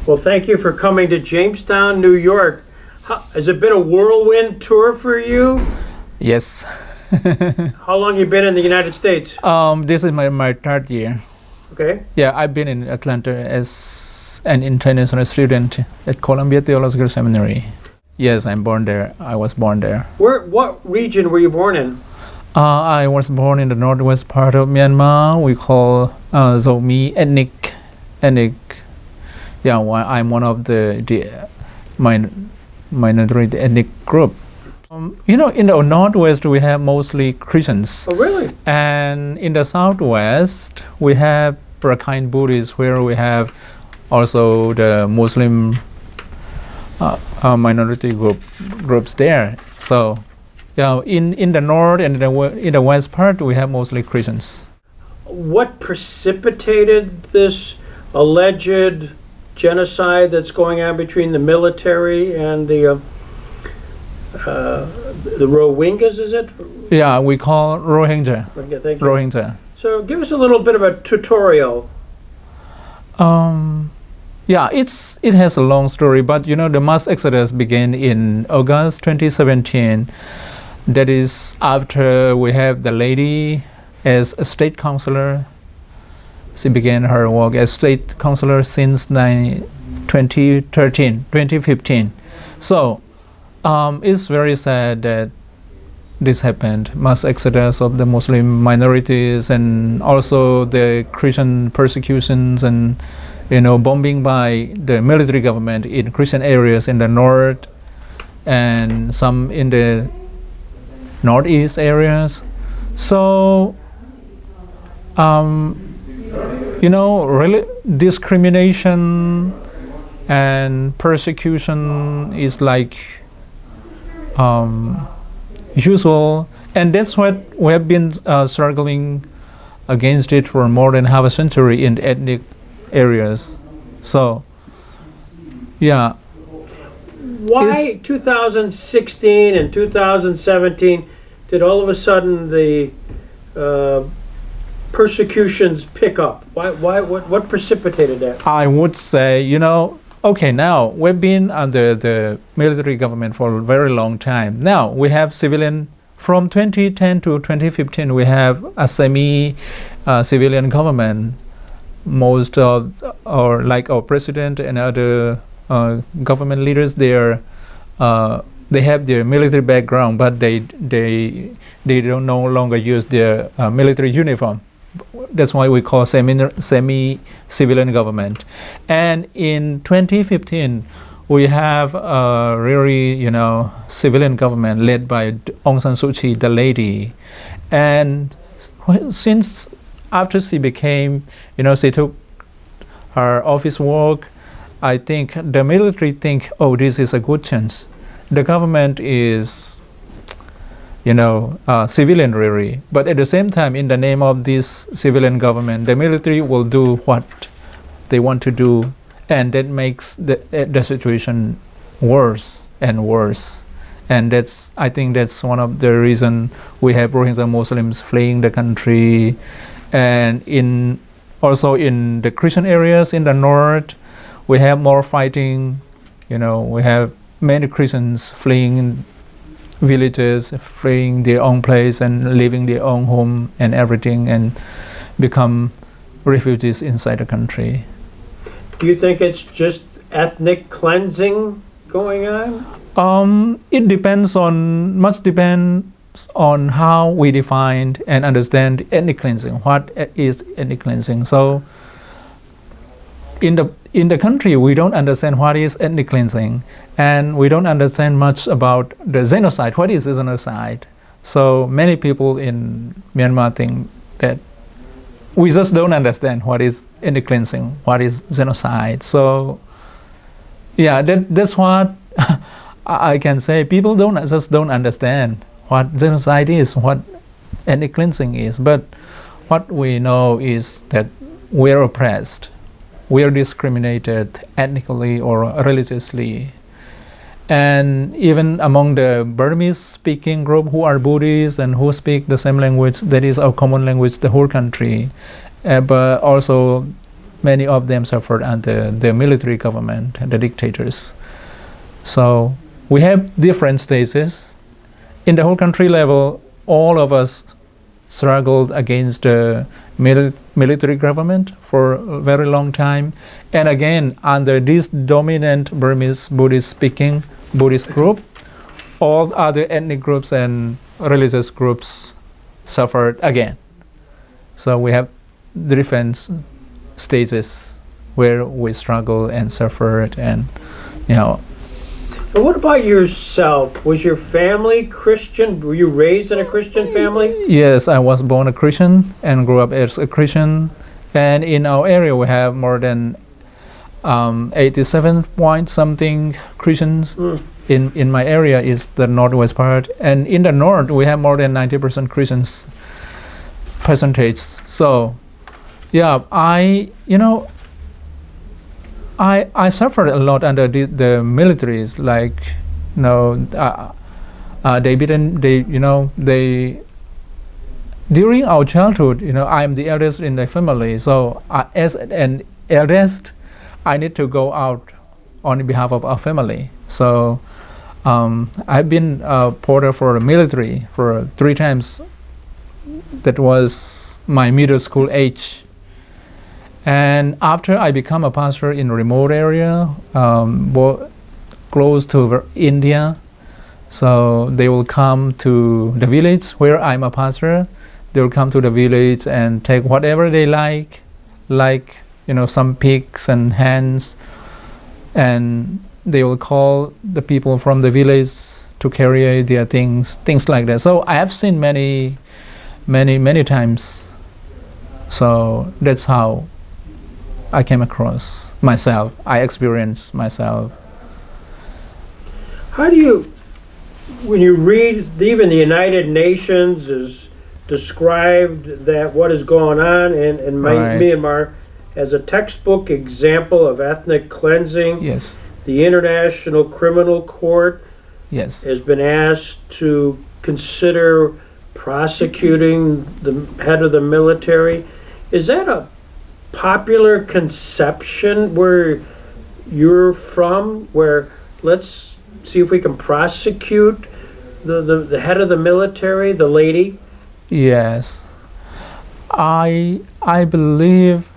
Well, thank you for coming to Jamestown, New York. Has it been a whirlwind tour for you? Yes. How long you been in the United States? This is my third year. Okay. Yeah, I've been in Atlanta as an international student at Columbia Theological Seminary. Yes, I'm born there. I was born there. What region were you born in? I was born in the northwest part of Myanmar. We call Zomi ethnic. Yeah, I'm one of the minority ethnic group. In the northwest we have mostly Christians. Oh, really? And in the southwest we have Rakhine Buddhists, where we have also the Muslim minority groups there. So, yeah, in the north and in the west part we have mostly Christians. What precipitated this alleged genocide that's going on between the military and the Rohingyas, is it? Yeah, we call Rohingya. Okay, thank you. Rohingya. So give us a little bit of a tutorial. Yeah, it has a long story, but the mass exodus began in August 2017. That is after we have the lady as a state councilor. She began her work as state councilor since 2015. So it's very sad that this happened, mass exodus of the Muslim minorities, and also the Christian persecutions and bombing by the military government in Christian areas in the north and some in the northeast areas. So really discrimination and persecution is like usual, and that's what we have been struggling against it for more than half a century in ethnic areas. So yeah, why 2016 and 2017 did all of a sudden the persecutions pick up? Why what precipitated that? I would say, okay, now we've been under the military government for a very long time. Now we have civilian. From 2010 to 2015, we have a semi-civilian government. Most of, or like our president and other government leaders, they have their military background, but they don't no longer use their military uniform. That's why we call semi-civilian government. And in 2015, we have a really, civilian government led by Aung San Suu Kyi, the lady. And since after she became, she took her office work, I think the military think, oh, this is a good chance. The government is, civilian really. But at the same time, in the name of this civilian government, the military will do what they want to do, and that makes the situation worse and worse. And I think that's one of the reasons we have Rohingya Muslims fleeing the country. And also in the Christian areas in the north, we have more fighting. We have many Christians fleeing villages, fleeing their own place and leaving their own home and everything, and become refugees inside the country. Do you think it's just ethnic cleansing going on? It depends on how we define and understand ethnic cleansing. What is ethnic cleansing? So in the country, we don't understand what is ethnic cleansing, and we don't understand much about the genocide. What is genocide? So many people in Myanmar think that we just don't understand what is ethnic cleansing, what is genocide. So yeah, that's what I can say. People don't understand what genocide is, what ethnic cleansing is. But what we know is that we are oppressed, we are discriminated ethnically or religiously. And even among the Burmese-speaking group who are Buddhists and who speak the same language, that is our common language, the whole country. But also many of them suffered under the military government, the dictators. So we have different stages. In the whole country level, all of us struggled against the military government for a very long time. And again, under this dominant Burmese Buddhist-speaking Buddhist group, all other ethnic groups and religious groups suffered again. So we have different stages where we struggle and suffered, and you know. And what about yourself? Was your family Christian? Were you raised in a Christian family? Yes, I was born a Christian and grew up as a Christian. And in our area, we have more than 87 point something Christians. In my area is the northwest part, and in the north we have more than 90% Christians percentage. So, yeah, I suffered a lot under the militaries. Like, they during our childhood, I'm the eldest in the family. So as an eldest, I need to go out on behalf of our family. So I've been a porter for the military for 3 times. That was my middle school age. And after I become a pastor in a remote area, close to India, so they will come to the village where I'm a pastor. They will come to the village and take whatever they like, some pigs and hens, and they will call the people from the village to carry their things like that. So I have seen many times. So that's how I came across myself. I experienced myself. How do you, when you read even the United Nations is described that what is going on in Myanmar as a textbook example of ethnic cleansing. Yes. The International Criminal Court yes. has been asked to consider prosecuting the head of the military. Is that a popular conception where you're from, where let's see if we can prosecute the head of the military, the lady? Yes. I believe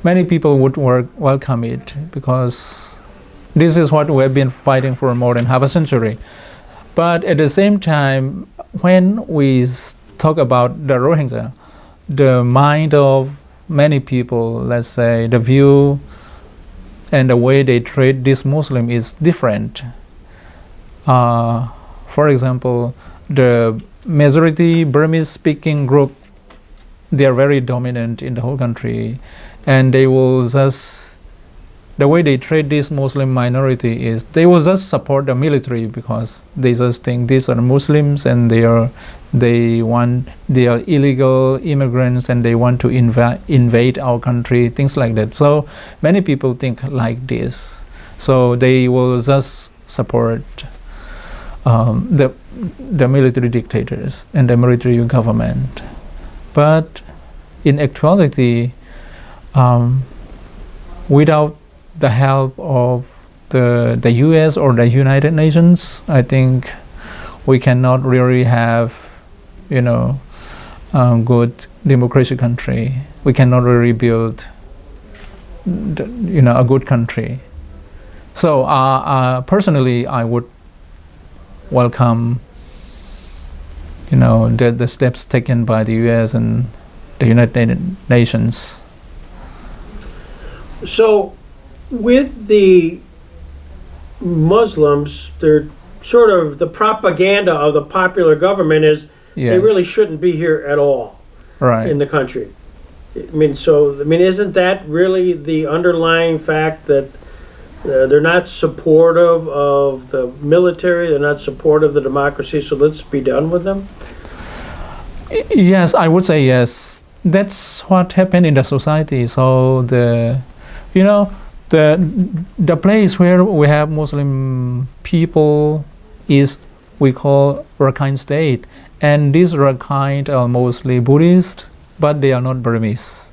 many people would welcome it, because this is what we have been fighting for more than half a century. But at the same time, when we talk about the Rohingya, the mind of many people, let's say, the view and the way they treat this Muslim is different. For example, the majority Burmese-speaking group, they are very dominant in the whole country, and they will just, the way they treat this Muslim minority is they will just support the military, because they just think these are Muslims and they are illegal immigrants and they want to invade our country, things like that. So many people think like this. So they will just support the military dictators and the military government. But in actuality, without the help of the US or the United Nations, I think we cannot really have, good democratic country. We cannot really build, a good country. So personally, I would welcome, the steps taken by the US and the United Nations. So with the Muslims, they're sort of, the propaganda of the popular government is they really shouldn't be here at all in the country. Isn't that really the underlying fact that they're not supportive of the military, they're not supportive of the democracy, so let's be done with them? Yes, I would say yes. That's what happened in the society. So the place where we have Muslim people is, we call Rakhine State, and these Rakhine are mostly Buddhist, but they are not Burmese.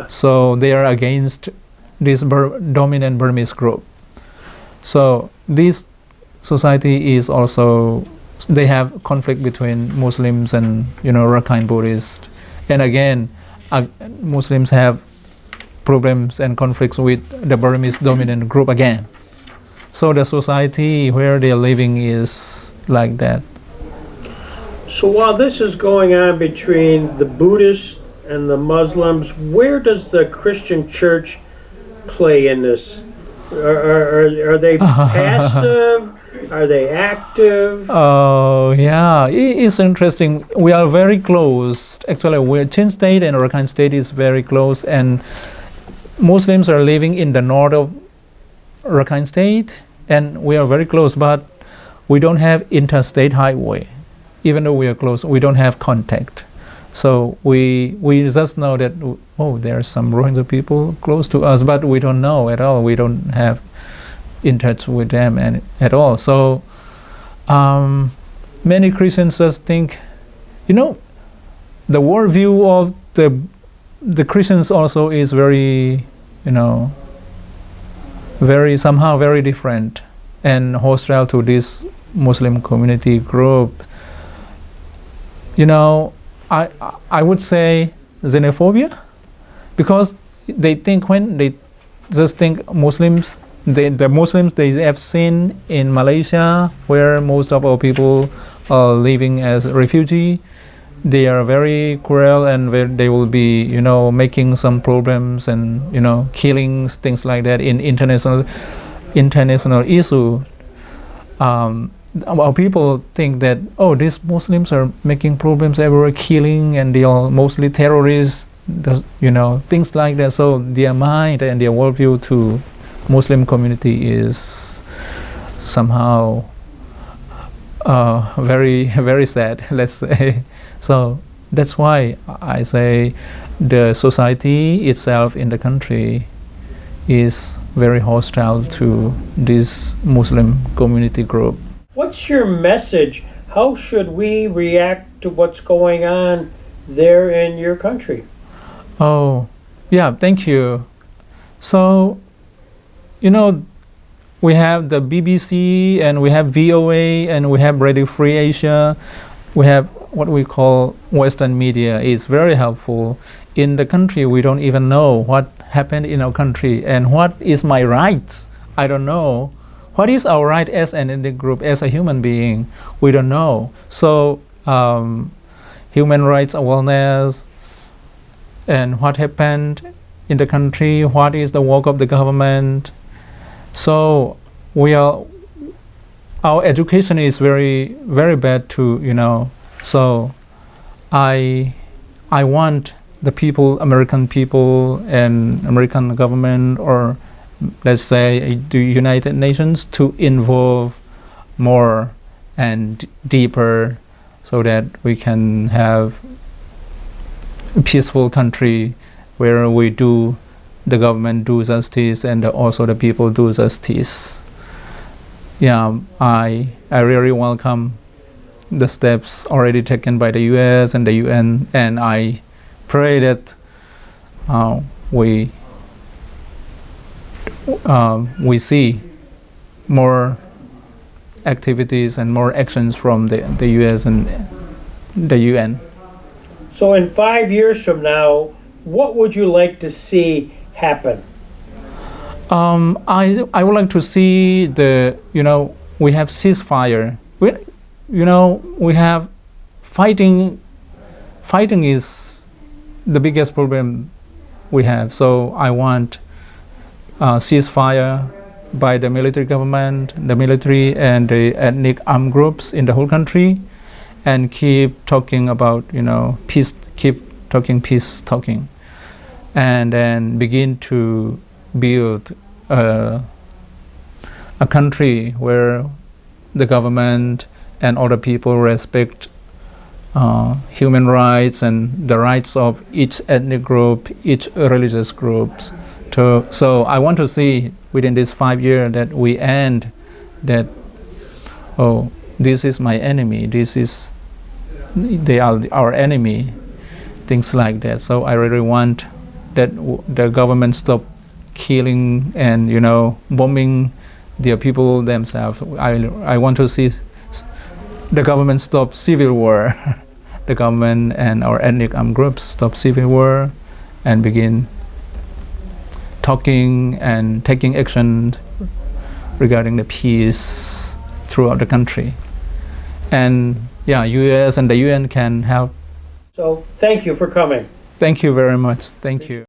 So they are against this dominant Burmese group. So this society is also, they have conflict between Muslims and Rakhine Buddhists, and again Muslims have problems and conflicts with the Burmese dominant group again. So the society where they are living is like that. So while this is going on between the Buddhists and the Muslims, where does the Christian church play in this? Are they passive? Are they active? Oh, yeah. It's interesting. We are very close. Actually, Chin State and Rakhine State is very close, and Muslims are living in the north of Rakhine State, and we are very close, but we don't have interstate highway. Even though we are close, we don't have contact. So we just know that, there are some Rohingya people close to us, but we don't know at all. We don't have in touch with them at all. So many Christians just think, the worldview of the Christians also is very, very different and hostile to this Muslim community group. I would say xenophobia, because they think, when they just think Muslims, the Muslims they have seen in Malaysia, where most of our people are living as refugee, they are very cruel, and they will be making some problems and killings, things like that in international issue. Our people think that these Muslims are making problems everywhere, killing, and they are mostly terrorists, things like that. So their mind and their worldview to Muslim community is somehow very, very sad, let's say. So that's why I say the society itself in the country is very hostile to this Muslim community group. What's your message? How should we react to what's going on there in your country? Oh, yeah, thank you. So, we have the BBC, and we have VOA, and we have Radio Free Asia. We have what we call Western media. It's very helpful. In the country, we don't even know what happened in our country, and what is my rights. I don't know. What is our right as an ethnic group, as a human being? We don't know. So, human rights awareness, and what happened in the country, what is the work of the government. So, our education is very, very bad too, So, I want the people, American people and American government, or let's say the United Nations, to involve more and deeper, so that we can have a peaceful country where the government do justice, and also the people do justice. Yeah, I really welcome the steps already taken by the US and the UN, and I pray that we see more activities and more actions from the US and the UN. So in 5 years from now, what would you like to see happen? I would like to see we have ceasefire. We have fighting. Fighting is the biggest problem we have. So I want ceasefire by the military government, the military and the ethnic armed groups in the whole country, and keep talking about peace. Keep talking peace, and then begin to build a country where the government and other people respect human rights and the rights of each ethnic group, each religious groups. So I want to see within this 5 years that we end that, this is my enemy, this is they are our enemy, things like that. So I really want that the government stop killing and bombing their people themselves. I want to see the government stop civil war. The government and our ethnic armed groups stop civil war and begin talking and taking action regarding the peace throughout the country. And US and the UN can help. So thank you for coming. Thank you very much. Thank you.